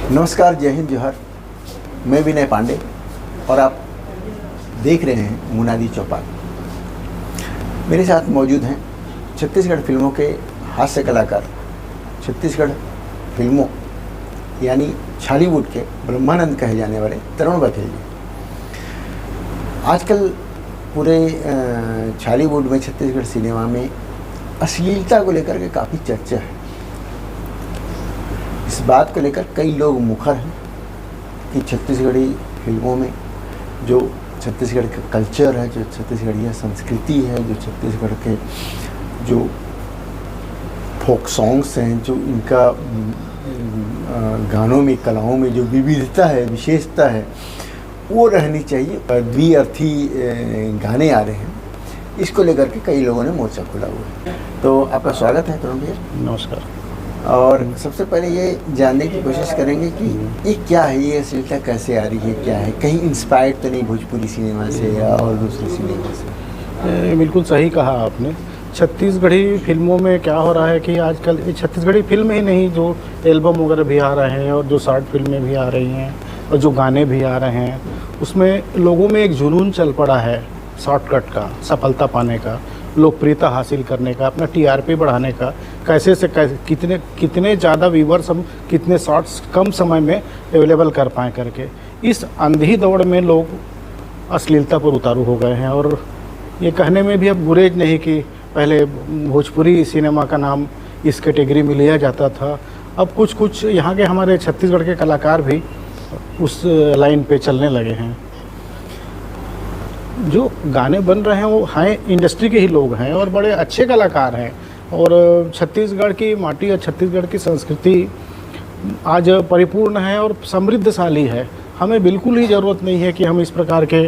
नमस्कार, जय हिंद, जोहर। मैं विनय पांडे और आप देख रहे हैं मुनादी चौपाल। मेरे साथ मौजूद हैं छत्तीसगढ़ फिल्मों के हास्य कलाकार, छत्तीसगढ़ फिल्मों यानी छालीवुड के ब्रह्मानंद कहे जाने वाले तरुण बघेल जी। आजकल पूरे छालीवुड में, छत्तीसगढ़ सिनेमा में अश्लीलता को लेकर के काफ़ी चर्चा है। इस बात को लेकर कई लोग मुखर हैं कि छत्तीसगढ़ी फिल्मों में जो छत्तीसगढ़ का कल्चर है, जो छत्तीसगढ़ी संस्कृति है, जो छत्तीसगढ़ के जो फोक सॉन्ग्स हैं, जो इनका गानों में, कलाओं में जो विविधता है, विशेषता है, वो रहनी चाहिए। द्विअर्थी गाने आ रहे हैं, इसको लेकर के कई लोगों ने मोर्चा खोला हुआ है। तो आपका स्वागत है तरुण भैया। नमस्कार। और सबसे पहले ये जानने की कोशिश करेंगे कि ये क्या है, ये अश्लीलता कैसे आ रही है, क्या है? कहीं इंस्पायर्ड तो नहीं भोजपुरी सिनेमा से या और दूसरे सिनेमा से? बिल्कुल सही कहा आपने। छत्तीसगढ़ी फिल्मों में क्या हो रहा है कि आजकल ये छत्तीसगढ़ी फिल्म ही नहीं, जो एल्बम वगैरह भी आ रहे हैं और जो शॉर्ट फिल्में भी आ रही हैं और जो गाने भी आ रहे हैं, उसमें लोगों में एक जुनून चल पड़ा है शॉर्टकट का, सफलता पाने का, लोकप्रियता हासिल करने का, अपना टीआरपी बढ़ाने का। कैसे से कैसे कितने ज़्यादा व्यूवर्स हम कितने शॉर्ट्स कम समय में अवेलेबल कर पाएँ करके, इस अंधी दौड़ में लोग अश्लीलता पर उतारू हो गए हैं। और ये कहने में भी अब गुरेज नहीं कि पहले भोजपुरी सिनेमा का नाम इस कैटेगरी में लिया जाता था। अब कुछ यहाँ के हमारे छत्तीसगढ़ के कलाकार भी उस लाइन पे चलने लगे हैं। जो गाने बन रहे हैं वो हैं इंडस्ट्री के ही लोग हैं और बड़े अच्छे कलाकार हैं। और छत्तीसगढ़ की माटी और छत्तीसगढ़ की संस्कृति आज परिपूर्ण है और समृद्धशाली है। हमें बिल्कुल ही ज़रूरत नहीं है कि हम इस प्रकार के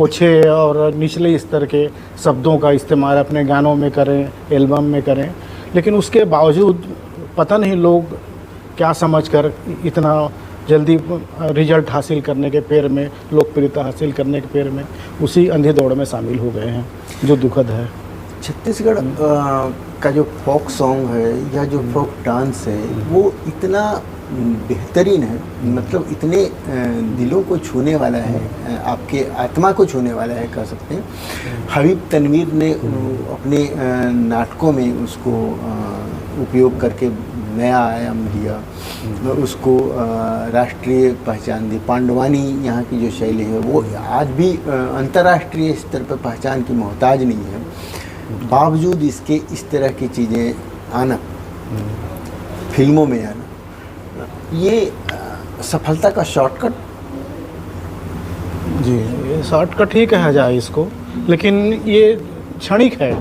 ओछे और निचले स्तर के शब्दों का इस्तेमाल अपने गानों में करें, एल्बम में करें। लेकिन उसके बावजूद पता नहीं लोग क्या समझकर इतना जल्दी रिजल्ट हासिल करने के फेर में, लोकप्रियता हासिल करने के फेर में उसी अंधी दौड़ में शामिल हो गए हैं, जो दुखद है। छत्तीसगढ़ का जो फोक सॉन्ग है या जो फोक डांस है, वो इतना बेहतरीन है, मतलब इतने दिलों को छूने वाला है, आपके आत्मा को छूने वाला है, कह सकते हैं। हबीब तनवीर ने अपने नाटकों में उसको उपयोग करके नया आयाम दिया, उसको राष्ट्रीय पहचान दी। पांडवानी यहाँ की जो शैली है वो आज भी अंतर्राष्ट्रीय स्तर पर पहचान की मोहताज नहीं है। बावजूद इसके इस तरह की चीज़ें आना, फिल्मों में आना, ये सफलता का शॉर्टकट? जी, ये शॉर्टकट ही कहा जाए इसको, लेकिन ये क्षणिक है,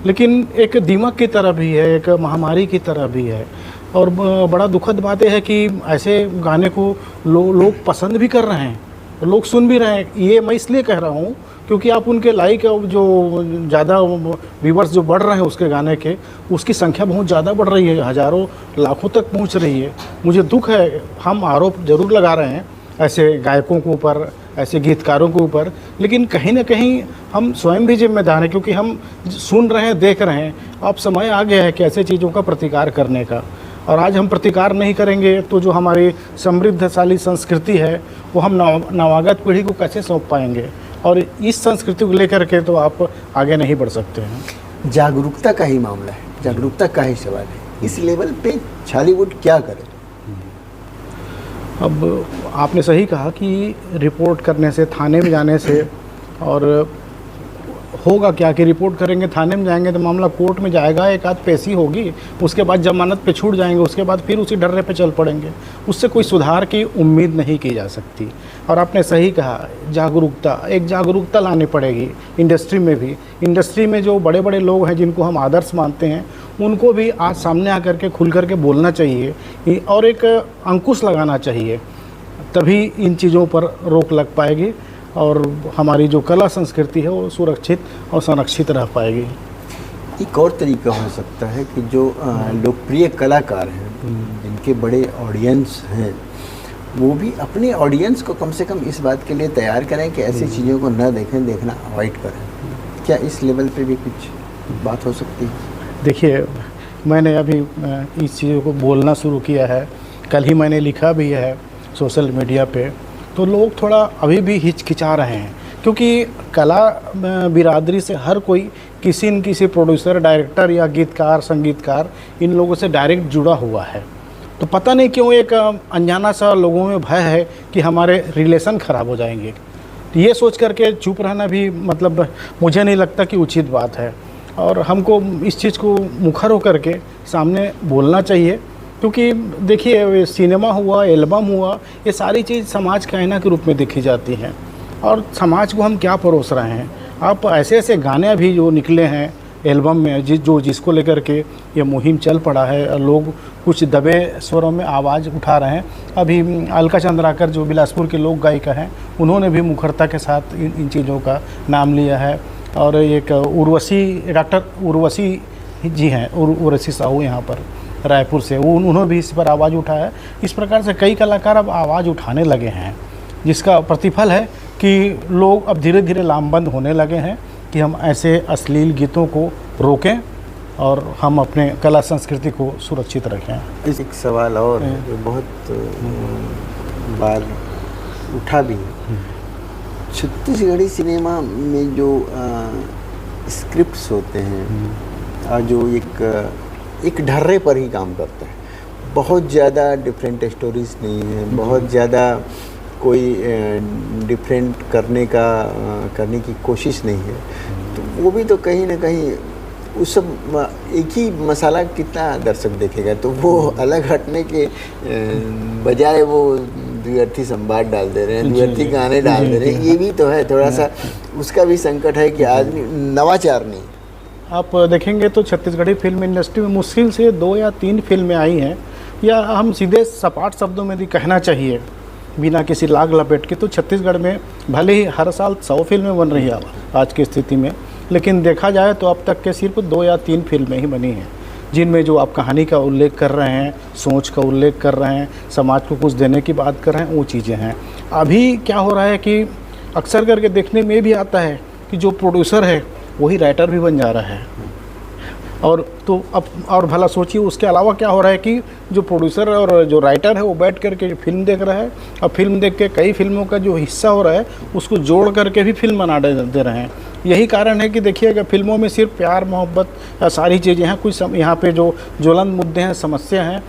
लेकिन एक दीमक की तरह भी है, एक महामारी की तरह भी है। और बड़ा दुखद बात है कि ऐसे गाने को लोग पसंद भी कर रहे हैं, लोग सुन भी रहे हैं। ये मैं इसलिए कह रहा हूँ क्योंकि आप उनके लाइक जो ज़्यादा व्यूवर्स जो बढ़ रहे हैं उसके गाने के, उसकी संख्या बहुत ज़्यादा बढ़ रही है, हज़ारों लाखों तक पहुँच रही है। मुझे दुख है, हम आरोप ज़रूर लगा रहे हैं ऐसे गायकों के ऊपर, ऐसे गीतकारों के ऊपर, लेकिन कहीं ना कहीं हम स्वयं भी जिम्मेदार हैं क्योंकि हम सुन रहे हैं, देख रहे हैं। अब समय आ गया है कि ऐसे चीज़ों का प्रतिकार करने का। और आज हम प्रतिकार नहीं करेंगे तो जो हमारी समृद्धशाली संस्कृति है वो हम नवागत पीढ़ी को कैसे सौंप पाएंगे? और इस संस्कृति को लेकर के तो आप आगे नहीं बढ़ सकते हैं। जागरूकता का ही मामला है, जागरूकता का ही सवाल है। इस लेवल पे छालीवुड क्या करे? अब आपने सही कहा कि रिपोर्ट करने से, थाने में जाने से, और होगा क्या कि रिपोर्ट करेंगे, थाने में जाएंगे तो मामला कोर्ट में जाएगा, एक आध पेशी होगी, उसके बाद जमानत पे छूट जाएंगे, उसके बाद फिर उसी डर्रे पे चल पड़ेंगे। उससे कोई सुधार की उम्मीद नहीं की जा सकती। और आपने सही कहा, जागरूकता लानी पड़ेगी इंडस्ट्री में भी। इंडस्ट्री में जो बड़े बड़े लोग हैं जिनको हम आदर्श मानते हैं, उनको भी आज सामने आकर के खुल कर के बोलना चाहिए और एक अंकुश लगाना चाहिए, तभी इन चीज़ों पर रोक लग पाएगी और हमारी जो कला संस्कृति है वो सुरक्षित और संरक्षित रह पाएगी। एक और तरीका हो सकता है कि जो लोकप्रिय कलाकार हैं, जिनके बड़े ऑडियंस हैं, वो भी अपने ऑडियंस को कम से कम इस बात के लिए तैयार करें कि ऐसी चीज़ों को न देखें, देखना अवॉइड करें। क्या इस लेवल पे भी कुछ बात हो सकती है? देखिए, मैंने अभी इस चीज़ों को बोलना शुरू किया है कल ही मैंने लिखा भी है सोशल मीडिया पे, तो लोग थोड़ा अभी भी हिचकिचा रहे हैं, क्योंकि कला बिरादरी से हर कोई किसी न किसी प्रोड्यूसर, डायरेक्टर या गीतकार, संगीतकार इन लोगों से डायरेक्ट जुड़ा हुआ है। तो पता नहीं क्यों एक अनजाना सा लोगों में भय है कि हमारे रिलेशन ख़राब हो जाएंगे। तो ये सोच करके चुप रहना भी मतलब मुझे नहीं लगता कि उचित बात है, और हमको इस चीज़ को मुखर होकर के सामने बोलना चाहिए। क्योंकि देखिए, सिनेमा हुआ, एल्बम हुआ, ये सारी चीज़ समाज के आईना के रूप में देखी जाती हैं, और समाज को हम क्या परोस रहे हैं। आप ऐसे ऐसे गाने भी जो निकले हैं एल्बम में, जिसको लेकर के ये मुहिम चल पड़ा है, और लोग कुछ दबे स्वरों में आवाज़ उठा रहे हैं। अभी अलका चंद्राकर जो बिलासपुर के लोक गायिका हैं, उन्होंने भी मुखरता के साथ इन चीज़ों का नाम लिया है। और एक डॉक्टर उर्वशी जी हैं, उर्वशी साहू यहाँ पर रायपुर से, उन्होंने भी इस पर आवाज़ उठाया है। इस प्रकार से कई कलाकार अब आवाज़ उठाने लगे हैं, जिसका प्रतिफल है कि लोग अब धीरे धीरे लामबंद होने लगे हैं कि हम ऐसे अश्लील गीतों को रोकें और हम अपने कला संस्कृति को सुरक्षित रखें। एक सवाल और है जो बहुत बार उठा भी है। छत्तीसगढ़ी सिनेमा में जो स्क्रिप्ट्स होते हैं और जो एक ढर्रे पर ही काम करता है, बहुत ज़्यादा डिफरेंट स्टोरीज नहीं है, बहुत ज़्यादा कोई डिफरेंट करने की कोशिश नहीं है, तो वो भी तो कहीं ना कहीं उस सब एक ही मसाला कितना दर्शक देखेगा। तो वो अलग हटने के बजाय वो द्व्यर्थी संवाद डाल दे रहे हैं, द्व्यर्थी गाने डाल दे रहे हैं। ये भी तो है, थोड़ा सा उसका भी संकट है कि आदमी नवाचार नहीं। आप देखेंगे तो छत्तीसगढ़ी फिल्म इंडस्ट्री में मुश्किल से 2 या 3 फिल्में आई हैं, या हम सीधे सपाट शब्दों में भी कहना चाहिए बिना किसी लाग लपेट के, तो छत्तीसगढ़ में भले ही हर साल 100 फिल्में बन रही है आज की स्थिति में, लेकिन देखा जाए तो अब तक के सिर्फ 2 या 3 फिल्में ही बनी हैं, जिनमें जो आप कहानी का उल्लेख कर रहे हैं, सोच का उल्लेख कर रहे हैं, समाज को कुछ देने की बात कर रहे हैं, वो चीज़ें हैं। अभी क्या हो रहा है कि अक्सर करके देखने में भी आता है कि जो प्रोड्यूसर है वही राइटर भी बन जा रहा है। और तो अब और भला सोचिए उसके अलावा क्या हो रहा है कि जो प्रोड्यूसर और जो राइटर है वो बैठ करके जो फिल्म देख रहा है, और फिल्म देख के कई फिल्मों का जो हिस्सा हो रहा है उसको जोड़ करके भी फिल्म बना दे रहे हैं। यही कारण है कि देखिएगा फिल्मों में सिर्फ प्यार मोहब्बत सारी चीज़ें हैं, कुछ यहाँ पे जो ज्वलंत मुद्दे हैं, समस्या हैं,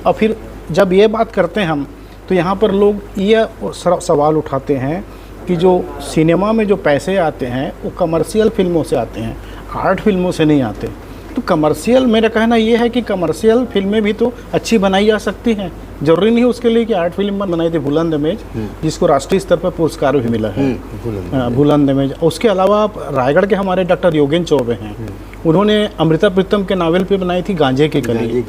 और फिर जब ये बात करते हैं हम, तो यहाँ पर लोग ये सवाल उठाते हैं कि जो सिनेमा में जो पैसे आते हैं वो कमर्शियल फिल्मों से आते हैं, आर्ट फिल्मों से नहीं आते। तो कमर्शियल, मेरा कहना ये है कि कमर्शियल फिल्में भी तो अच्छी बनाई जा सकती हैं, जरूरी नहीं उसके लिए कि आर्ट फिल्म बनाई थी बुलंद इमेज, जिसको राष्ट्रीय स्तर पर पुरस्कार भी मिला है, बुलंद इमेज। उसके अलावा आप रायगढ़ के हमारे डॉक्टर योगेंद्र चौबे हैं, उन्होंने अमृता प्रीतम के नावल पे बनाई थी गांजे की कली,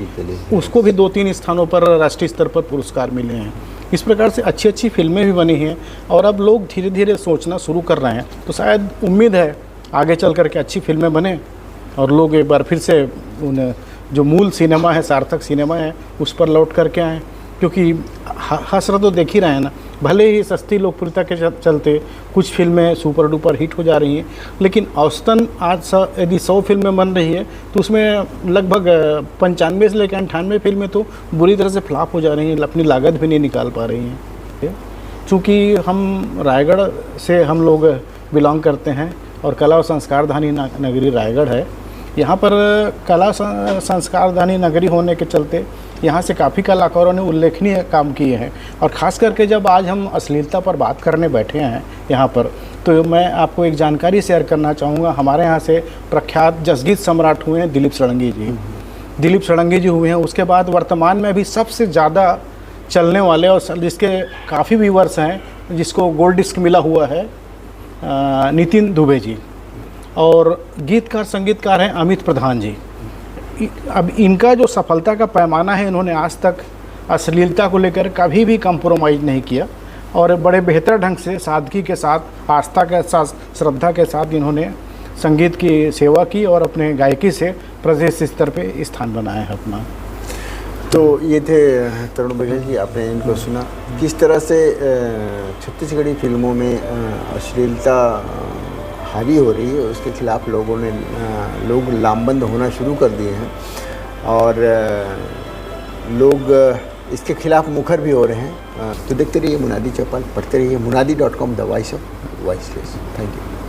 उसको भी 2-3 स्थानों पर राष्ट्रीय स्तर पर पुरस्कार मिले हैं। इस प्रकार से अच्छी अच्छी फिल्में भी बनी हैं, और अब लोग धीरे धीरे सोचना शुरू कर रहे हैं। तो शायद उम्मीद है आगे चल कर के अच्छी फिल्में बने, और लोग एक बार फिर से उन जो मूल सिनेमा है, सार्थक सिनेमा है, उस पर लौट करके आएँ। क्योंकि हसरत तो देख ही रहे हैं ना, भले ही सस्ती लोकप्रियता के चलते कुछ फिल्में सुपर डुपर हिट हो जा रही हैं, लेकिन औसतन आज यदि 100 फिल्में बन रही है तो उसमें लगभग 95 से लेकर 98 फिल्में तो बुरी तरह से फ्लॉप हो जा रही हैं, अपनी लागत भी नहीं निकाल पा रही हैं। चूँकि हम रायगढ़ से हम लोग बिलोंग करते हैं, और कला और संस्कारधानी नगरी रायगढ़ है। यहाँ पर कला संस्कारधानी नगरी होने के चलते यहाँ से काफ़ी कलाकारों ने उल्लेखनीय काम किए हैं। और ख़ास करके जब आज हम अश्लीलता पर बात करने बैठे हैं यहाँ पर, तो मैं आपको एक जानकारी शेयर करना चाहूँगा। हमारे यहाँ से प्रख्यात जसगीत सम्राट हुए हैं दिलीप षडंगी जी। दिलीप षडंगी जी हुए हैं। उसके बाद वर्तमान में भी सबसे ज़्यादा चलने वाले और जिसके काफ़ी व्यूअर्स हैं, जिसको गोल्ड डिस्क मिला हुआ है, नितिन दुबे जी। और गीतकार संगीतकार हैं अमित प्रधान जी। अब इनका जो सफलता का पैमाना है, इन्होंने आज तक अश्लीलता को लेकर कभी भी कंप्रोमाइज़ नहीं किया, और बड़े बेहतर ढंग से सादगी के साथ, आस्था के साथ, श्रद्धा के साथ इन्होंने संगीत की सेवा की और अपने गायकी से प्रदेश स्तर पे स्थान बनाया है अपना। तो ये थे तरुण बघेल जी, आपने इनको सुना किस तरह से छत्तीसगढ़ी फिल्मों में अश्लीलता हावी हो रही है, उसके खिलाफ लोग लामबंद होना शुरू कर दिए हैं, और लोग इसके खिलाफ मुखर भी हो रहे हैं। तो देखते रहिए मुनादी चौपाल, पढ़ते रहिए मुनादी.com, the voice of voiceless. Thank you.